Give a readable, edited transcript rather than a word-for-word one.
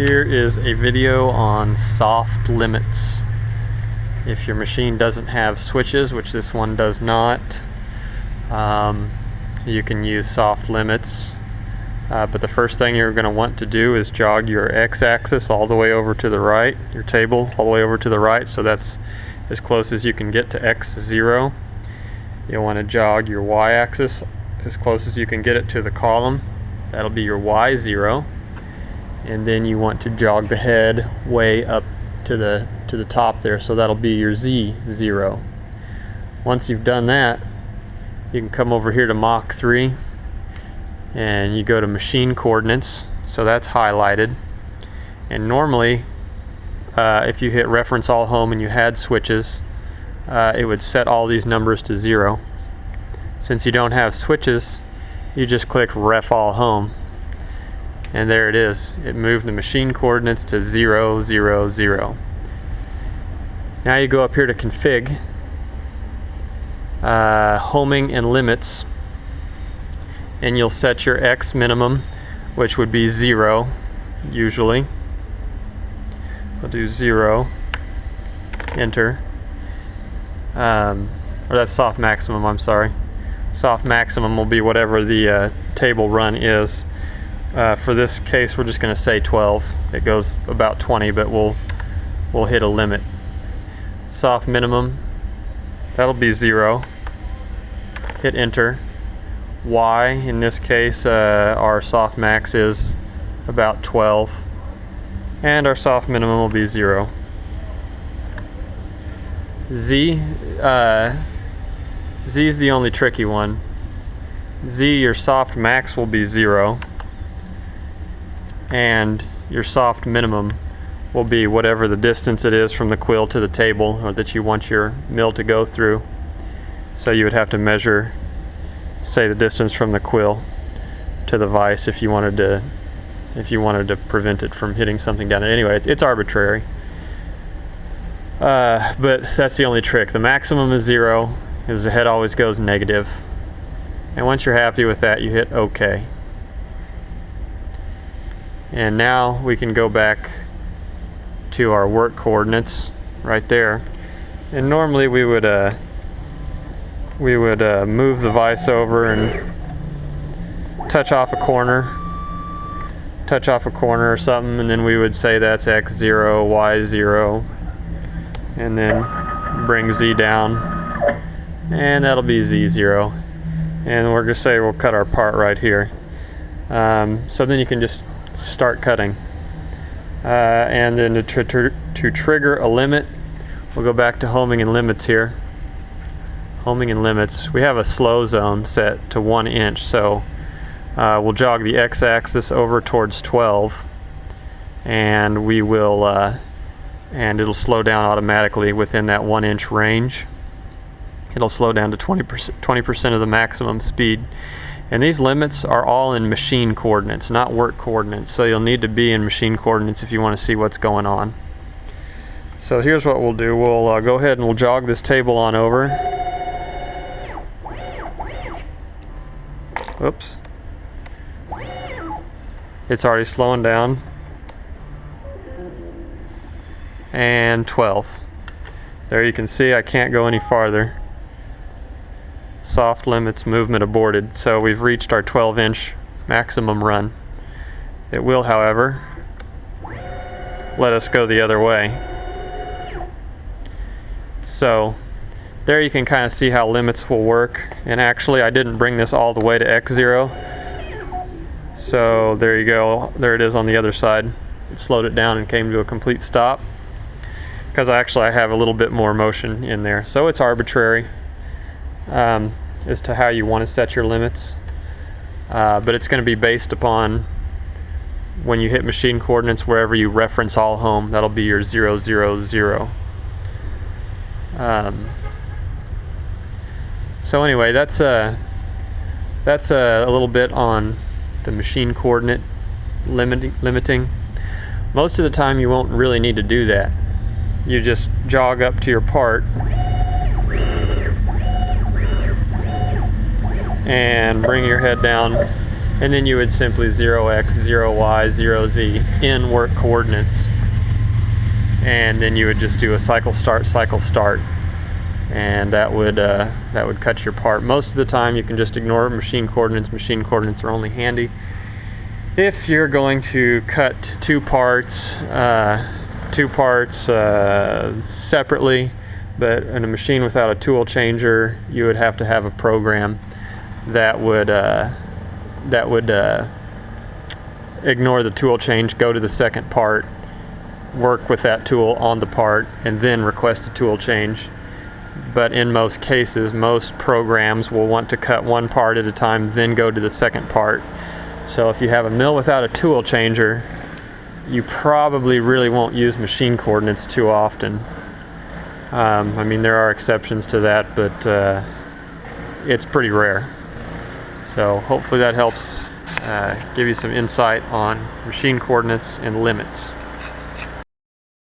Here is a video on soft limits. If your machine doesn't have switches, which this one does not, you can use soft limits. But the first thing you're going to want to do is jog your x-axis all the way over to the right, your table all the way over to the right, so that's as close as you can get to x0. You'll want to jog your y-axis as close as you can get it to the column. That'll be your y0. And then you want to jog the head way up to the top there, so that'll be your z0. Once you've done that, you can come over here to Mach 3 and you go to machine coordinates, so that's highlighted. And normally if you hit reference all home and you had switches, it would set all these numbers to 0. Since you don't have switches, you just click ref all home, and there it is. It moved the machine coordinates to 0, 0, 0. Now you go up here to config, homing and limits, and you'll set your X minimum, which would be 0 usually. We'll do 0, enter, or that's soft maximum, I'm sorry. Soft maximum will be whatever the table run is. For this case, we're just going to say 12. It goes about 20, but we'll hit a limit. Soft minimum, that'll be 0. Hit enter. Y, in this case, our soft max is about 12, and our soft minimum will be 0. Z, Z is the only tricky one. Z, your soft max will be 0, and your soft minimum will be whatever the distance it is from the quill to the table, or that you want your mill to go through. So you would have to measure, say, the distance from the quill to the vise if you wanted to prevent it from hitting something down there. Anyway, it's arbitrary, but that's the only trick. The maximum is 0, because the head always goes negative. And once you're happy with that, you hit OK. And now we can go back to our work coordinates right there. And normally we would move the vise over and touch off a corner or something, and then we would say that's x0, y0, and then bring z down, and that'll be z0. And we're going to say we'll cut our part right here. So then you can just start cutting. And then to trigger a limit, we'll go back to homing and limits here. Homing and limits, we have a slow zone set to 1 inch, so we'll jog the x-axis over towards 12, and we will and it'll slow down automatically within that 1 inch range. It'll slow down to 20% of the maximum speed. And these limits are all in machine coordinates, not work coordinates, so you'll need to be in machine coordinates if you want to see what's going on. So here's what we'll do. We'll go ahead and we'll jog this table on over. Oops. It's already slowing down. And 12. There you can see I can't go any farther. Soft limits, movement aborted. So we've reached our 12-inch maximum run. It will, however, let us go the other way. So there you can kind of see how limits will work. And actually I didn't bring this all the way to x0. So there you go. There it is on the other side. It slowed it down and came to a complete stop, because I have a little bit more motion in there. So it's arbitrary as to how you want to set your limits, but it's going to be based upon when you hit machine coordinates, wherever you reference all home, that'll be your 0, 0, 0. So anyway, that's a little bit on the machine coordinate limiting. Most of the time you won't really need to do that. You just jog up to your part and bring your head down and then you would simply 0x, 0y, 0z in work coordinates, and then you would just do a cycle start, and that would cut your part. Most of the time you can just ignore machine coordinates. Machine coordinates are only handy if you're going to cut two parts separately. But in a machine without a tool changer, you would have to have a program that would ignore the tool change, go to the second part, work with that tool on the part, and then request a tool change. But in most cases, most programs will want to cut one part at a time, then go to the second part. So if you have a mill without a tool changer, you probably really won't use machine coordinates too often. I mean, there are exceptions to that, but it's pretty rare. So hopefully that helps give you some insight on machine coordinates and limits.